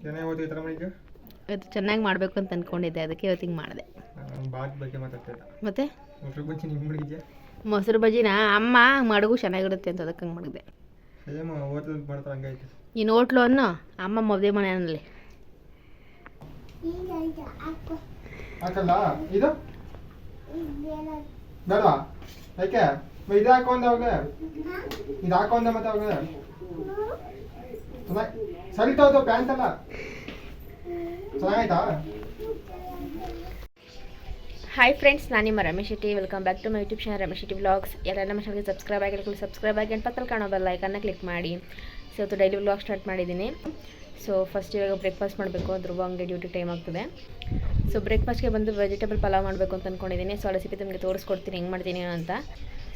ಇವತ್ತು ಚೆನ್ನಾಗಿ ಮಾಡಬೇಕು ಅಂತ ಅಂದ್ಕೊಂಡಿದ್ದೆ, ಅದಕ್ಕೆ ಇವತ್ತು ಹಿಂಗೆ ಮಾಡಿದೆ. ಮತ್ತೆ ಮೊಸರು ಬಜ್ಜಿನ ಅಮ್ಮ ಮಡಗು ಚೆನ್ನಾಗಿರುತ್ತೆ ಅಂತ ಅದಕ್ಕೆ ಹಂಗೆ ಮಾಡಿದೆ. ನೀನು ಹೋಟ್ಲು ಅನ್ನೋ ಅಮ್ಮ ಮದುವೆ ಮನೆಯಲ್ಲಿ ಸರಿ ತಗೋದು ಪ್ಯಾಂಟ್ ಅಲ್ಲ ಚೆನ್ನಾಗಾಯ್ತಾ. ಹಾಯ್ ಫ್ರೆಂಡ್ಸ್, ನಾನು ನಿಮ್ಮ Ramesh Shetty. Welcome back to my YouTube channel Ramesh Shetty vlogs. ಎಲ್ಲ ನಮ್ಮ ಚಾನಲ್ಗೆ ಸಬ್ಸ್ಕ್ರೈಬ್ ಆಗಿ ಪಕ್ಕದಲ್ಲಿ ಕಾಣೋ ಬೆಲ್ ಐಕನ್ನ ಕ್ಲಿಕ್ ಮಾಡಿ. ಸೊ ಇವತ್ತು ಡೈಲಿ ವ್ಲಾಗ್ ಸ್ಟಾರ್ಟ್ ಮಾಡಿದ್ದೀನಿ. ಸೊ ಫಸ್ಟ್ ಇವಾಗ ಬ್ರೇಕ್ಫಾಸ್ಟ್ ಮಾಡಬೇಕು, ಧ್ರುವ ಹಂಗೆ ಡ್ಯೂಟಿ ಟೈಮ್ ಆಗ್ತದೆ. ಸೊ ಬ್ರೇಕ್ಫಾಸ್ಟ್ಗೆ ಬಂದು ವೆಜಿಟೇಬಲ್ ಪಲಾವ್ ಮಾಡಬೇಕು ಅಂತ ಅಂದ್ಕೊಂಡಿದ್ದೀನಿ. ಸೊ ಆ ರೆಸಿಪಿ ನಿಮಗೆ ತೋರಿಸ್ಕೊಡ್ತೀನಿ ಹೆಂಗೆ ಮಾಡ್ತೀನಿ ಅಂತ.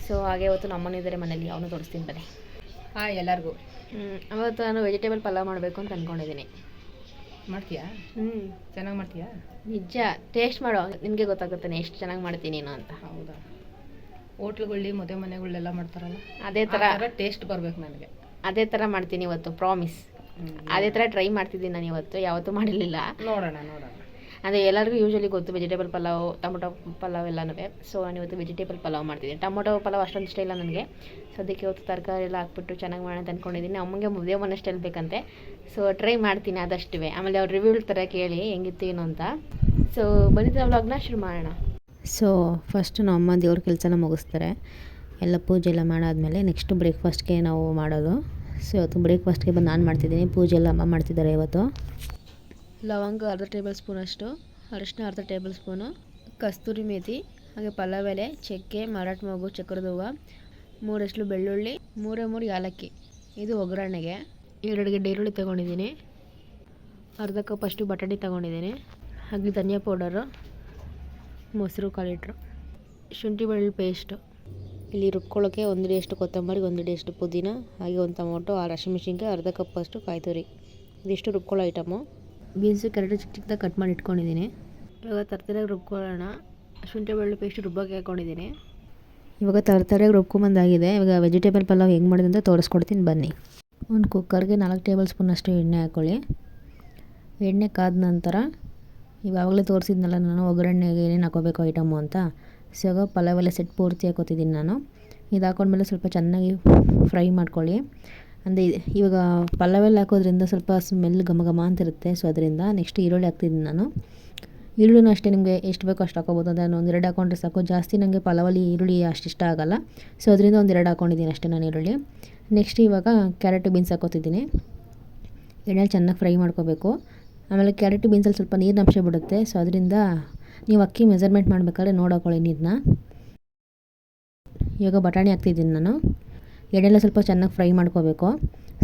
ಸೊ ಹಾಗೆ ಇವತ್ತು ನಮ್ಮನಿದ್ದಾರೆ ಮನೇಲಿ, ಅವನು ತೋರಿಸ್ತೀನಿ ಬನ್ನಿ. ಹಾಂ ಎಲ್ಲರಿಗೂ. ಅವತ್ತು ನಾನು ವೆಜಿಟೇಬಲ್ ಪಲಾವ್ ಮಾಡಬೇಕು ಅಂತ ಅಂದ್ಕೊಂಡಿದ್ದೀನಿ. ಮಾಡ್ತೀಯಾ? ಚೆನ್ನಾಗಿ ಮಾಡ್ತೀಯಾ? ನಿಜ, ಟೇಸ್ಟ್ ಮಾಡೋ ನಿನಗೆ ಗೊತ್ತಾಗುತ್ತೆ ಎಷ್ಟು ಚೆನ್ನಾಗಿ ಮಾಡ್ತೀನಿ ನೀನು ಅಂತ. ಹೌದಾ? ಹೋಟ್ಲುಗಳಲ್ಲಿ ಮದುವೆ ಮನೆಗಳೆಲ್ಲ ಮಾಡ್ತಾರಲ್ಲ, ಅದೇ ಥರ ಟೇಸ್ಟ್ ಬರಬೇಕು ನನಗೆ. ಅದೇ ಥರ ಮಾಡ್ತೀನಿ ಇವತ್ತು, ಪ್ರಾಮಿಸ್. ಅದೇ ಥರ ಟ್ರೈ ಮಾಡ್ತಿದ್ದೀನಿ ನಾನು ಇವತ್ತು, ಯಾವತ್ತೂ ಮಾಡಿರಲಿಲ್ಲ. ನೋಡೋಣ. ಅದೇ ಎಲ್ಲರಿಗೂ ಯೂಶ್ವಲಿ ಗೊತ್ತು ವೆಜಿಟೇಬಲ್ ಪಲಾವ್, ಟೊಮೊಟೊ ಪಲಾವ್ ಎಲ್ಲನೂ. ಸೊ ನಾನು ಇವತ್ತು ವೆಜಿಟೇಬಲ್ ಪಲಾವ್ ಮಾಡ್ತಿದ್ದೀನಿ. ಟೊಮೊಟೊ ಪಲಾವ್ ಅಷ್ಟೊಂದು ಇಷ್ಟ ಇಲ್ಲ ನನಗೆ. ಸದ್ಯಕ್ಕೆ ಇವತ್ತು ತರಕಾರಿ ಎಲ್ಲ ಹಾಕ್ಬಿಟ್ಟು ಚೆನ್ನಾಗಿ ಮಾಡೋಣ ಅಂತ ಅಂದ್ಕೊಂಡಿದ್ದೀನಿ. ಅಮ್ಮಂಗೆ ಮದುವೆ ಮನೆ ಸ್ಟೈಲ್ ಬೇಕಂತೆ. ಸೊ ಟ್ರೈ ಮಾಡ್ತೀನಿ ಆದಷ್ಟು. ಆಮೇಲೆ ಅವ್ರು ರಿವ್ಯೂ ಥರ ಕೇಳಿ ಹೆಂಗಿತ್ತು ಏನು ಅಂತ. ಸೊ ಬಂದಿದ್ದ ವ್ಲಾಗ್ನ ಶುರು ಮಾಡೋಣ. ಸೊ ಫಸ್ಟು ನಮ್ಮ ಅಮ್ಮ ದೇವ್ರ ಕೆಲಸನ ಮುಗಿಸ್ತಾರೆ. ಎಲ್ಲ ಪೂಜೆ ಎಲ್ಲ ಮಾಡಾದ್ಮೇಲೆ ನೆಕ್ಸ್ಟ್ ಬ್ರೇಕ್ಫಾಸ್ಟ್ಗೆ ನಾವು ಮಾಡೋದು. ಸೊ ಇವತ್ತು ಬ್ರೇಕ್ಫಾಸ್ಟ್ಗೆ ಬಂದು ನಾನು ಮಾಡ್ತಿದ್ದೀನಿ, ಪೂಜೆ ಎಲ್ಲ ಅಮ್ಮ ಮಾಡ್ತಿದ್ದಾರೆ ಇವತ್ತು. ಲವಂಗ ಅರ್ಧ ಟೇಬಲ್ ಸ್ಪೂನ್ ಅಷ್ಟು, ಅರಿಶಿನ ಅರ್ಧ ಟೇಬಲ್ ಸ್ಪೂನು, ಕಸ್ತೂರಿ ಮೇಥಿ, ಹಾಗೆ ಪಲಾವ್ ಎಲೆ, ಚಕ್ಕೆ, ಮರಾಠ ಮೊಗ್ಗು, ಚಕ್ರದ ಹೂವು, 3 ಎಸ್ಳು ಬೆಳ್ಳುಳ್ಳಿ, 3 ಏಲಕ್ಕಿ. ಇದು ಒಗ್ಗರಣೆಗೆ. 2 ಗೆಡ್ಡೆ ಈರುಳ್ಳಿ ತೊಗೊಂಡಿದ್ದೀನಿ, ಅರ್ಧ ಕಪ್ ಅಷ್ಟು ಬಟಾಣಿ ತೊಗೊಂಡಿದ್ದೀನಿ, ಹಾಗೆ ಧನಿಯಾ ಪೌಡರು, ಮೊಸರು 1 ಲೀಟ್ರು, ಶುಂಠಿ ಬೆಳ್ಳುಳ್ಳಿ ಪೇಸ್ಟು. ಇಲ್ಲಿ ರುಬ್ಕೊಳ್ಳೋಕ್ಕೆ 1 ಹಿಡಿಯಷ್ಟು ಕೊತ್ತಂಬರಿ, 1 ಹಿಡಿಯಷ್ಟು ಪುದೀನ, ಹಾಗೆ 1 ಟೊಮೊಟೊ, 6 ಹಸಿಮೆಣಸಿನ್ಕಾಯಿ, ಅರ್ಧ ಕಪ್ ಅಷ್ಟು ಕಾಯಿ ತುರಿ. ಇದಿಷ್ಟು ರುಬ್ಕೊಳ್ಳೋ ಐಟಮು. ಬೀನ್ಸು ಕ್ಯಾರೆಟ್ ಚಿಕ್ಕದಾಗಿ ಕಟ್ ಮಾಡಿ ಇಟ್ಕೊಂಡಿದ್ದೀನಿ. ಇವಾಗ ತರತರಿಯಾಗಿ ರುಬ್ಕೊಳ್ಳೋಣ. ಶುಂಠಿ ಬೆಳ್ಳುಳ್ಳಿ ಪೇಸ್ಟ್ ರುಬ್ಬಕ್ಕೆ ಹಾಕ್ಕೊಂಡಿದ್ದೀನಿ. ಇವಾಗ ತರತರಿಯಾಗಿ ರುಬ್ಕೊಂಬಂದಾಗಿದೆ. ಇವಾಗ ವೆಜಿಟೇಬಲ್ ಪಲಾವ್ ಹೆಂಗೆ ಮಾಡಿದೆ ಅಂತ ತೋರಿಸ್ಕೊಡ್ತೀನಿ ಬನ್ನಿ. ಒಂದು ಕುಕ್ಕರ್ಗೆ 4 ಟೇಬಲ್ ಸ್ಪೂನ್ ಅಷ್ಟು ಎಣ್ಣೆ ಹಾಕ್ಕೊಳ್ಳಿ. ಎಣ್ಣೆ ಕಾದ ನಂತರ ಇವಾಗಲೇ ತೋರಿಸಿದ್ನಲ್ಲ ನಾನು ಒಗ್ಗರಣೆಗೆ ಏನೇನು ಹಾಕೋಬೇಕು ಐಟಮು ಅಂತ. ಸೊ ಇವಾಗ ಪಲಾವ್ ಎಲ್ಲ ಸೆಟ್ ಪೂರ್ತಿ ಹಾಕೋತಿದ್ದೀನಿ ನಾನು. ಇದು ಹಾಕೊಂಡ್ಮೇಲೆ ಸ್ವಲ್ಪ ಚೆನ್ನಾಗಿ ಫ್ರೈ ಮಾಡ್ಕೊಳ್ಳಿ. ಅಂದರೆ ಇವಾಗ ಪಲಾವೆಲ್ಲ ಹಾಕೋದ್ರಿಂದ ಸ್ವಲ್ಪ ಸ್ಮೆಲ್ ಘಮ ಅಂತಿರುತ್ತೆ. ಸೊ ಅದರಿಂದ ನೆಕ್ಸ್ಟ್ ಈರುಳ್ಳಿ ಹಾಕ್ತಿದ್ದೀನಿ ನಾನು. ಈರುಳ್ಳಿನೂ ಅಷ್ಟೇ ನಿಮಗೆ ಎಷ್ಟು ಬೇಕೋ ಅಷ್ಟು ಹಾಕೋಬೋದು. ಅಂದರೆ 1-2 ಹಾಕೊಂಡ್ರೆ ಸಾಕು. ಜಾಸ್ತಿ ನನಗೆ ಪಲಾವಲ್ಲಿ ಈರುಳ್ಳಿ ಅಷ್ಟು ಇಷ್ಟ ಆಗೋಲ್ಲ. ಸೊ ಅದರಿಂದ 1-2 ಹಾಕ್ಕೊಂಡಿದ್ದೀನಿ ಅಷ್ಟೇ ನಾನು ಈರುಳ್ಳಿ. ನೆಕ್ಸ್ಟ್ ಇವಾಗ ಕ್ಯಾರೆಟ್ ಬೀನ್ಸ್ ಹಾಕೋತಿದ್ದೀನಿ. ಎಣ್ಣೆಲಿ ಚೆನ್ನಾಗಿ ಫ್ರೈ ಮಾಡ್ಕೋಬೇಕು. ಆಮೇಲೆ ಕ್ಯಾರೆಟ್ ಬೀನ್ಸಲ್ಲಿ ಸ್ವಲ್ಪ ನೀರಿನ ಅಂಶ ಬಿಡುತ್ತೆ. ಸೊ ಅದರಿಂದ ನೀವು ಅಕ್ಕಿ ಮೆಜರ್ಮೆಂಟ್ ಮಾಡಬೇಕಾದ್ರೆ ನೋಡೋಕೊಳ್ಳಿ ನೀರನ್ನ. ಇವಾಗ ಬಟಾಣಿ ಹಾಕ್ತಿದ್ದೀನಿ ನಾನು. ಎಣ್ಣೆಲ್ಲ ಸ್ವಲ್ಪ ಚೆನ್ನಾಗಿ ಫ್ರೈ ಮಾಡ್ಕೋಬೇಕು.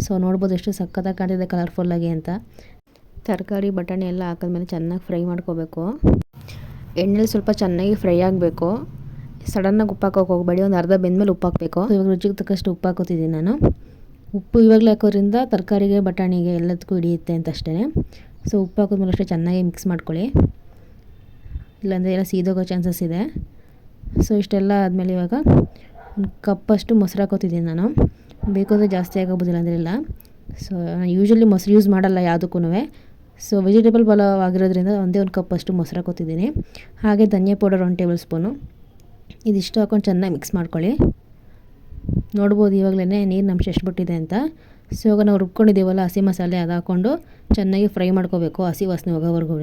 ಸೊ ನೋಡ್ಬೋದು ಎಷ್ಟು ಸಕ್ಕತ್ತಾಗಿ ಕಾಣ್ತಿದೆ ಕಲರ್ಫುಲ್ಲಾಗಿ ಅಂತ. ತರಕಾರಿ ಬಟಾಣಿ ಎಲ್ಲ ಹಾಕಿದ್ಮೇಲೆ ಚೆನ್ನಾಗಿ ಫ್ರೈ ಮಾಡ್ಕೋಬೇಕು. ಎಣ್ಣೆಲಿ ಸ್ವಲ್ಪ ಚೆನ್ನಾಗಿ ಫ್ರೈ ಆಗಬೇಕು. ಸಡನ್ನಾಗಿ ಉಪ್ಪು ಹಾಕೋಕೆ ಹೋಗಬೇಡಿ. ಒಂದು ಅರ್ಧ ಬೆಂದಮೇಲೆ ಉಪ್ಪು ಹಾಕಬೇಕು. ಇವಾಗ ರುಚಿಗೆ ತಕ್ಕಷ್ಟು ಉಪ್ಪು ಹಾಕೋತಿದ್ದೀನಿ ನಾನು. ಉಪ್ಪು ಇವಾಗಲೇ ಹಾಕೋದ್ರಿಂದ ತರಕಾರಿಗೆ ಬಟಾಣಿಗೆ ಎಲ್ಲದಕ್ಕೂ ಹಿಡಿಯುತ್ತೆ ಅಂತ ಅಷ್ಟೇ. ಸೊ ಉಪ್ಪು ಹಾಕೋದ್ಮೇಲೆ ಅಷ್ಟೇ ಚೆನ್ನಾಗಿ ಮಿಕ್ಸ್ ಮಾಡ್ಕೊಳ್ಳಿ, ಇಲ್ಲಾಂದರೆ ಎಲ್ಲ ಸೀದೋಗೋ ಚಾನ್ಸಸ್ ಇದೆ. ಸೊ ಇಷ್ಟೆಲ್ಲ ಆದಮೇಲೆ ಇವಾಗ 1 ಕಪ್ಪಷ್ಟು ಮೊಸರು ಹಾಕೋತಿದ್ದೀನಿ ನಾನು. ಬೇಕಾದರೆ ಜಾಸ್ತಿ ಆಗೋಬೋದಿಲ್ಲ ಅಂದರೆ ಇಲ್ಲ. ಸೊ ನಾನು ಯೂಶ್ವಲಿ ಮೊಸರು ಯೂಸ್ ಮಾಡಲ್ಲ ಯಾವುದಕ್ಕೂ. ಸೊ ವೆಜಿಟೇಬಲ್ ಪಲಾವ್ ಆಗಿರೋದ್ರಿಂದ ಒಂದೇ 1 ಕಪ್ಪಷ್ಟು ಮೊಸರು ಹಾಕೋತಿದ್ದೀನಿ. ಹಾಗೆ ಧನಿಯಾ ಪೌಡರ್ 1 ಟೇಬಲ್ ಸ್ಪೂನು. ಇದಿಷ್ಟು ಹಾಕೊಂಡು ಚೆನ್ನಾಗಿ ಮಿಕ್ಸ್ ಮಾಡ್ಕೊಳ್ಳಿ. ನೋಡ್ಬೋದು ಇವಾಗಲೇ ನೀರಿನ ಅಂಶ ಎಷ್ಟು ಬಿಟ್ಟಿದೆ ಅಂತ. ಸೊ ಇವಾಗ ನಾವು ರುಬ್ಕೊಂಡಿದ್ದೀವಲ್ಲ ಹಸಿ ಮಸಾಲೆ, ಅದು ಹಾಕ್ಕೊಂಡು ಚೆನ್ನಾಗಿ ಫ್ರೈ ಮಾಡ್ಕೋಬೇಕು. ಹಸಿ ವಾಸನೆ ಹೋಗೋವರೆಗೂ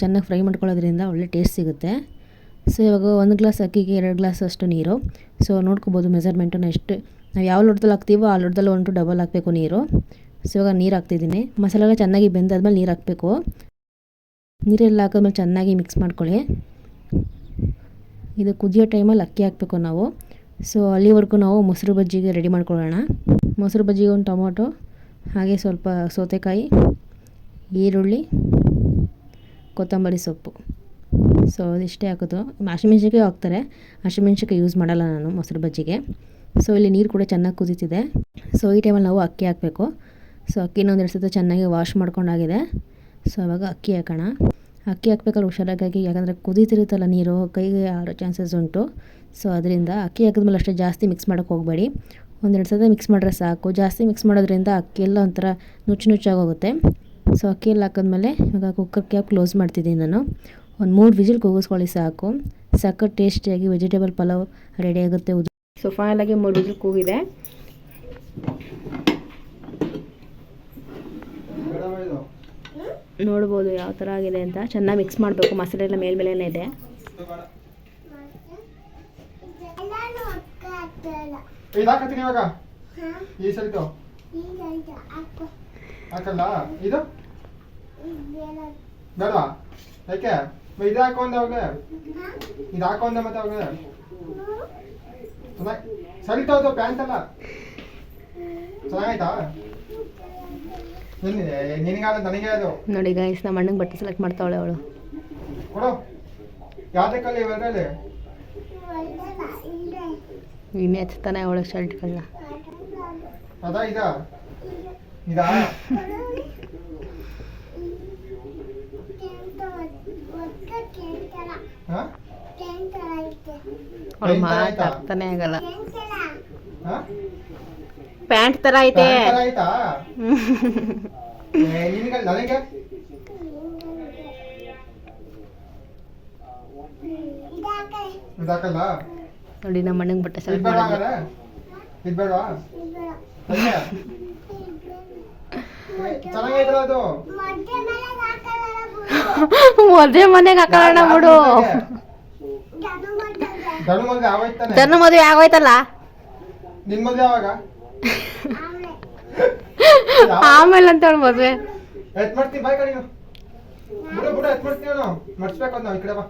ಚೆನ್ನಾಗಿ ಫ್ರೈ ಮಾಡ್ಕೊಳ್ಳೋದ್ರಿಂದ ಒಳ್ಳೆ ಟೇಸ್ಟ್ ಸಿಗುತ್ತೆ. ಸೊ ಇವಾಗ 1 ಗ್ಲಾಸ್ ಅಕ್ಕಿಗೆ 2 ಗ್ಲಾಸ್ ಅಷ್ಟು ನೀರು. ಸೊ ನೋಡ್ಕೋಬೋದು ಮೆಜರ್ಮೆಂಟನ್ನು ಎಷ್ಟು ನಾವು ಯಾವ ಲೋಟದಲ್ಲಿ ಹಾಕ್ತೀವೋ ಆ ಲೋಟದಲ್ಲಿ 1 to ಡಬಲ್ ಹಾಕಬೇಕು ನೀರು. ಸೊ ಇವಾಗ ನೀರು ಹಾಕ್ತಿದ್ದೀನಿ. ಮಸಾಲೆ ಎಲ್ಲ ಚೆನ್ನಾಗಿ ಬೆಂದಾದ್ಮೇಲೆ ನೀರು ಹಾಕಬೇಕು. ನೀರೆಲ್ಲ ಹಾಕಿದ್ಮೇಲೆ ಚೆನ್ನಾಗಿ ಮಿಕ್ಸ್ ಮಾಡ್ಕೊಳ್ಳಿ. ಇದು ಕುದಿಯೋ ಟೈಮಲ್ಲಿ ಅಕ್ಕಿ ಹಾಕಬೇಕು ನಾವು. ಸೊ ಅಲ್ಲಿವರೆಗೂ ನಾವು ಮೊಸರು ಬಜ್ಜಿಗೆ ರೆಡಿ ಮಾಡ್ಕೊಳ್ಳೋಣ. ಮೊಸರು ಬಜ್ಜಿಗೆ 1 ಟೊಮೊಟೊ, ಹಾಗೆ ಸ್ವಲ್ಪ ಸೌತೆಕಾಯಿ, ಈರುಳ್ಳಿ, ಕೊತ್ತಂಬರಿ ಸೊಪ್ಪು. ಸೊ ಇಷ್ಟೇ ಹಾಕೋದು. ಹಸಿಮೆಣ್ಸಿನ್ಕಾಯಿ ಹಾಕ್ತಾರೆ, ಹಸಿಮೆಣ್ಸಿನ್ಕಾಯಿ ಯೂಸ್ ಮಾಡಲ್ಲ ನಾನು ಮೊಸರು ಬಜ್ಜಿಗೆ. ಸೊ ಇಲ್ಲಿ ನೀರು ಕೂಡ ಚೆನ್ನಾಗಿ ಕುದೀತಿದೆ. ಸೊ ಈ ಟೈಮಲ್ಲಿ ನಾವು ಅಕ್ಕಿ ಹಾಕಬೇಕು. ಸೊ ಅಕ್ಕಿನ 1-2 ಸತಿ ಚೆನ್ನಾಗಿ ವಾಶ್ ಮಾಡ್ಕೊಂಡಾಗಿದೆ. ಸೊ ಇವಾಗ ಅಕ್ಕಿ ಹಾಕೋಣ. ಅಕ್ಕಿ ಹಾಕ್ಬೇಕಾದ್ರೆ ಹುಷಾರಾಗಿ, ಯಾಕಂದರೆ ಕುದೀತಿರುತ್ತಲ್ಲ ನೀರು, ಕೈಗೆ ಆರೋ ಚಾನ್ಸಸ್ ಉಂಟು. ಸೊ ಅದರಿಂದ ಅಕ್ಕಿ ಹಾಕಿದ್ಮೇಲೆ ಅಷ್ಟೇ ಜಾಸ್ತಿ ಮಿಕ್ಸ್ ಮಾಡೋಕ್ಕೆ ಹೋಗಬೇಡಿ. ಒಂದೆರಡು ಸಲ ಮಿಕ್ಸ್ ಮಾಡಿದ್ರೆ ಸಾಕು. ಜಾಸ್ತಿ ಮಿಕ್ಸ್ ಮಾಡೋದ್ರಿಂದ ಅಕ್ಕಿ ಎಲ್ಲ ಒಂಥರ ನುಚ್ಚಾಗೋಗುತ್ತೆ. ಸೊ ಅಕ್ಕಿ ಎಲ್ಲ ಹಾಕಿದ್ಮೇಲೆ ಇವಾಗ ಕುಕ್ಕರ್ ಕ್ಯಾಪ್ ಕ್ಲೋಸ್ ಮಾಡ್ತಿದ್ದೀನಿ ನಾನು. ಒಂದು 3 ವಿಜಿಲ್ ಕೂಗಿಸ್ಕೊಳ್ಳಿ ಸಾಕು. ಸಖತ್ ಟೇಸ್ಟಿಯಾಗಿ ವೆಜಿಟೇಬಲ್ ಪಲಾವ್ ರೆಡಿ ಆಗುತ್ತೆ. ಸೊ ಫೈನಲಾಗಿ 3 ವಿಜಿಲ್ ಕೂಗಿದೆ. ನೋಡ್ಬೋದು ಯಾವ ಥರ ಆಗಿದೆ ಅಂತ. ಚೆನ್ನಾಗಿ ಮಿಕ್ಸ್ ಮಾಡಬೇಕು. ಮಸಾಲೆ ಎಲ್ಲ ಮೇಲ್ಮೇಲೆ ಇದೆ. ಇದಾಕತ್ತೀನಿ ಇವಾಗ ಈ ಸರಿತು ಹಾಕಲ್ಲ ಇದು ಬೇಡವಾ? ಯಾಕೆ ಇದು ಹಾಕೊಂಡೆ ಅವಾಗ ಇದು ಹಾಕೊಂಡೆ ಮತ್ತೆ ಅವಾಗ ಚೆನ್ನಾಗಿ ಸರಿತೋದು ಪ್ಯಾಂಟ್ ಎಲ್ಲ ಚೆನ್ನಾಗಾಯ್ತಾ? ನಿನಗಾದ ನನಗೆ ಅದು ನೋಡಿ ಗೈಸ್, ನಮ್ಮ ಅಣ್ಣಂಗೆ ಬಟ್ಟೆ ಸೆಲೆಕ್ಟ್ ಮಾಡ್ತಾವಳೆ ಅವಳು. ಕೊಡು ಯಾವ್ದಕ್ಕಲ್ಲಿ ಇವೆರಡಲ್ಲಿ ವಿಮೆ ಹಚ್ತಾನೆ ಅವಳ ಶರ್ಟ್ಗಳನ್ನ. ಅದಾ ಇದಾ ಇದಾ ಅವಳು ಮಾತಾಡ್ತಾನೆ ಆಗಲ್ಲ. ಪ್ಯಾಂಟ್ ತರ ಐತೆ. ಆಯ್ತಾ ನಿನಗೆ ನನಗೆ ಇದಾಕಲ್ಲ ನೋಡಿ ನಮ್ಮ ಅಣ್ಣಂಗೆ ಬಟ್ಟೆ ಸೆಲೆಕ್ಟ್ ಇದ್ಬೇಡ ಮಾಡಿದ್ರೆ ಇದ್ಬೇಡವಾ? ಚೆನ್ನಾಗೈತಲ್ಲ ಅದು. ಮದುವೆ ಮನೆಗೆ ಹಾಕೋಣ ಬಿಡು. ಧನು ಮದುವೆ ಆಗೋಯ್ತಾನೆ. ಧನು ಮದುವೆ ಆಗೋಯ್ತಲ್ಲ. ನಿನ್ ಮದುವೆ ಯಾವಾಗ? ಆಮೇಲೆ ಅಂತ ಹೇಳಿ ಮದುವೆ ಎತ್ ಮಾಡ್ತೀನಿ ಬಾಯ್ ಕಡೆ ಬಿಡು ಬಿಡು ಎತ್ ಮಾಡ್ತೀನಿ ನಾನು ಮಡ್ಸ್ಬೇಕು ಅಂತ ಈ ಕಡೆ ಬಾ.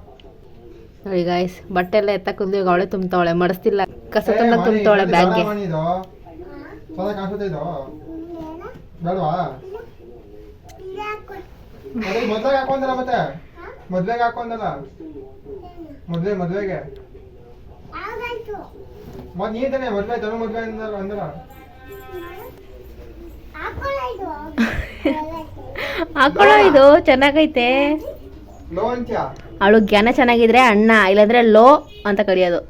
ನೋಡಿ ಗಾಯ್ಸ್, ಬಟ್ಟೆ ಎಲ್ಲ ಎತ್ತಕ್ಕೆ ಅವಳೆ ತುಂಬ್ತಾವಳೆ, ಮಡಿಸ್ತಿಲ್ಲ. ಕಸ ತಂದ ತುಂಬ್ತಾವಳೆ ಬ್ಯಾಗ್ಗೆ. ಚೆನ್ನಾಗಿ ಕಾಣಿಸುತ್ತೆ ಇದು ಬೇಡವಾ? ಮದ್ವೆಗೆ ಹಾಕೊಂಡಲ್ಲ ಮತ್ತೆ ಮದ್ವೆಗೆ ಹಾಕೊಂಡಲ್ಲ ಮದ್ವೆಗೆ ಮತ್ ನೀ ತಾನೆ ಮದ್ವೆ ಧನು ಮದ್ವೆ ಅಂದಲ್ಲ. ಹಾಕೊಳ್ಳೋ, ಇದು ಚೆನ್ನಾಗೈತೆ. ಲೋ ಅಂತ್ಯಾ? ಅವಳು ಜ್ಞಾನ ಚೆನ್ನಾಗಿದ್ರೆ ಅಣ್ಣ, ಇಲ್ಲಾಂದ್ರೆ ಲೋ ಅಂತ ಕರೆಯೋದು.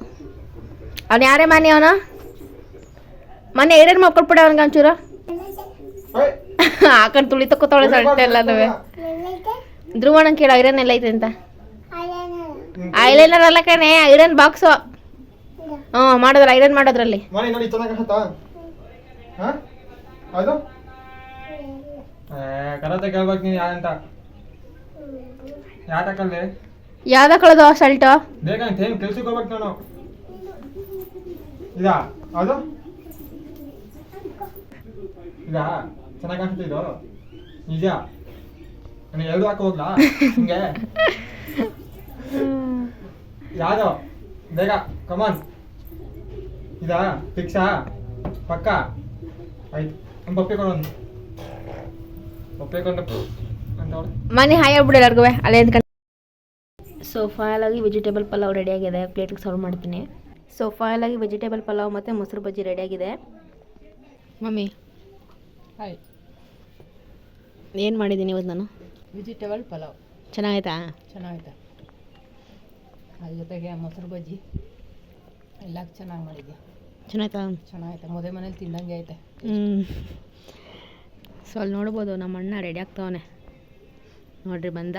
ಅವ್ನು ಯಾರೇ ಮನೆ ಅವನು ಮನೆ ಏನೇನು ಮಾಡ್ಕೊಟ್ಬಿಡ ಅವನಿಗೆ ಒಂಚೂರು ಹಾಕೊಂಡು ತುಳಿ ತಕ್ಕೋತಾವಳೆ ಸಲ್ಟೆ ಎಲ್ಲನೂ. ಧ್ರುವಣ್ಣ ಕೇಳು ಐರನ್ ಎಲ್ಲ ಐತೆ ಅಂತ. ಐಲೈನರ್ ಅಲ್ಲ ಕಣೆ, ಐರನ್ ಬಾಕ್ಸು. ಮಾಡಿದ್ರ ಐರನ್ ಮಾಡೋದ್ರಲ್ಲಿ. ನೋಡಿ ಚೆನ್ನಾಗಿ ಕಾಣುತ್ತಾ? ಅದು ಕರತೆ ಕೇಳ್ಬೇಕು ನೀನು ಯಾರಂತ. ಯಾಕಲ್ಲಿ ಯಾವ್ದ ಕಳೆದು ಶಲ್ಟು ಬೇಕಂತ ಏನ್ ಕೆಲ್ಸಕ್ಕೆ ಹೋಗ್ಬೇಕು ನಾನು. ಇದಾ ಅದು ಇದಾ ಚೆನ್ನಾಗಿ ಕಾಣಿಸುತ್ತೆ ಇದು ನಿಜ. ನನಗೆ ಎರಡು ಹಾಕಿ ಹೋಗ್ಲಾ ಹಿಂಗೆ? ಯಾವ್ದು ಬೇಗ ಕಮಾನ್. ಇದಾ ಫಿಕ್ಸಾ ಪಕ್ಕ? ಆಯ್ತು ನಮ್ಮ ಪಪ್ಪಿ ಕೊಡೋನು ಪಪ್ಪಿ ಕೊಂಡು ಅಂತ ಮನೆ ಹಾಯ್ ಆಗ್ಬಿಡು ಎಲ್ಲರಿಗೂ ಅಲ್ಲೇ ಅಂದ್ಕೊಂಡು. ಸೊ ಫೈನಲಾಗಿ ವೆಜಿಟೇಬಲ್ ಪಲಾವ್ ರೆಡಿಯಾಗಿದೆ. ಪ್ಲೇಟಿಗೆ ಸರ್ವ್ ಮಾಡ್ತೀನಿ. ಸೊ ಫೈನಲಾಗಿ ವೆಜಿಟೇಬಲ್ ಪಲಾವ್ ಮತ್ತು ಮೊಸರು ಬಜ್ಜಿ ರೆಡಿಯಾಗಿದೆ. ಮಮ್ಮಿ ಹಾಯ್, ಏನು ಮಾಡಿದ್ದೀನಿ ಇವತ್ತು ನಾನು? ವೆಜಿಟೇಬಲ್ ಪಲಾವ್ ಚೆನ್ನಾಗಾಯ್ತಾ? ಚೆನ್ನಾಗೈತೆ. ಅದ್ರ ಜೊತೆಗೆ ಮೊಸರು ಬಜ್ಜಿ ಎಲ್ಲ ಚೆನ್ನಾಗಿ ಮಾಡಿದ್ಯಾ. ಚೆನ್ನಾಯ್ತಾ? ಚೆನ್ನಾಗೈತೆ. ಮದುವೆ ಮನೇಲಿ ತಿಂದಂಗೆ ಐತೆ. ಸೊ ಅಲ್ಲಿ ನೋಡ್ಬೋದು ನಮ್ಮ ಅಣ್ಣ ರೆಡಿ ಆಗ್ತಾವನೆ. ನೋಡ್ರಿ ಬಂದ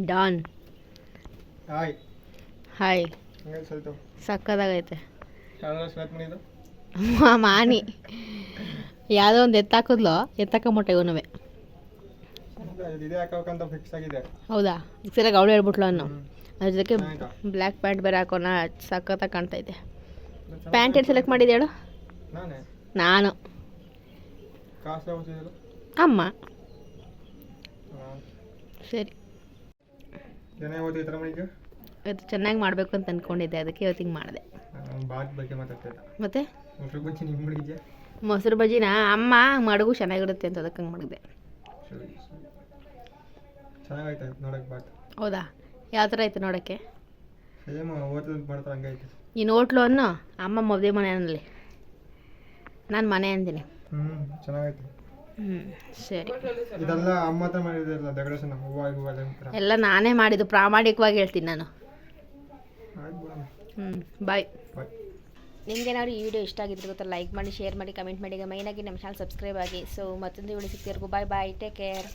ಡಾನ್. Hi hi. ಸ್ವಲ್ಪ ಸಕ್ಕದಾಗೈತೆ. ಮಾಡಿದ್ದು ಮಾನಿ ಯಾವುದೋ ಒಂದು ಎತ್ತಾಕಿದ್ಲು, ಎತ್ತಾಕೊಂಬಿಟ್ಟೆ ಇವನುವೆ. ಇದೇ ಹಾಕೋಕಂತ ಫಿಕ್ಸ್ ಆಗಿದೆ. ಹೌದಾ? ಸರಿಯಾಗಿ ಅವಳು ಹೇಳ್ಬಿಟ್ಲು ಅನ್ನು. ಅದ್ರ ಜೊತೆಗೆ ಬ್ಲ್ಯಾಕ್ ಪ್ಯಾಂಟ್ ಬೇರೆ ಹಾಕೋಣ. ಸಖತ್ತಾಗಿ ಕಾಣ್ತೈತೆ. ಪ್ಯಾಂಟ್ ಏನು ಸೆಲೆಕ್ಟ್ ಮಾಡಿದೆ ಹೇಳು? ನಾನು ಅಮ್ಮ. ಸರಿ, ಇವತ್ತು ಚೆನ್ನಾಗಿ ಮಾಡಬೇಕು ಅಂತ ಅಂದ್ಕೊಂಡಿದ್ದೆ, ಅದಕ್ಕೆ ಇವತ್ತು ಹಿಂಗೆ ಮಾಡಿದೆ. ಮತ್ತೆ ಮೊಸರು ಬಜ್ಜಿನ ಅಮ್ಮ ಮಡಗು ಚೆನ್ನಾಗಿರುತ್ತೆ ಅಂತ ಅದಕ್ಕೆ ಹಂಗೆ ಮಾಡಿದೆ. ಹೌದಾ? ಯಾವ ಥರ ಐತೆ ನೋಡೋಕ್ಕೆ? ನೀನು ಹೋಟ್ಲು ಅನ್ನು ಅಮ್ಮ ಮದುವೆ ಮನೆಯಲ್ಲಿ, ನಾನು ಮನೆ ಅಂತೀನಿ. ಸರಿ, ಇದೆಲ್ಲ ಅಮ್ಮ ಹತ್ರ ಮಾಡಿದ್ರಲ್ಲ ಡೆಕೋರೇಷನ್, ಎಲ್ಲ ನಾನೇ ಮಾಡಿದ್ದು, ಪ್ರಾಮಾಣಿಕವಾಗಿ ಹೇಳ್ತೀನಿ ನಾನು. ಬಾಯ್. ನಿಮ್ಗೇನಾದ್ರು ಈ ವಿಡಿಯೋ ಇಷ್ಟ ಆಗಿದ್ರೆ ಗೊತ್ತಾ ಲೈಕ್ ಮಾಡಿ ಶೇರ್ ಮಾಡಿ ಕಮೆಂಟ್ ಮಾಡಿ ಮೈನಾಗಿ ನಮ್ಮ ಚಾನಲ್ ಸಬ್ಸ್ಕ್ರೈಬ್ ಆಗಿ. ಸೊ ಮತ್ತೊಂದು ವಿಡಿಯೋ ಸಿಗ್ತಿರ್ಗೂ ಬಾಯ್ ಬಾಯ್, ಟೇಕ್ ಕೇರ್.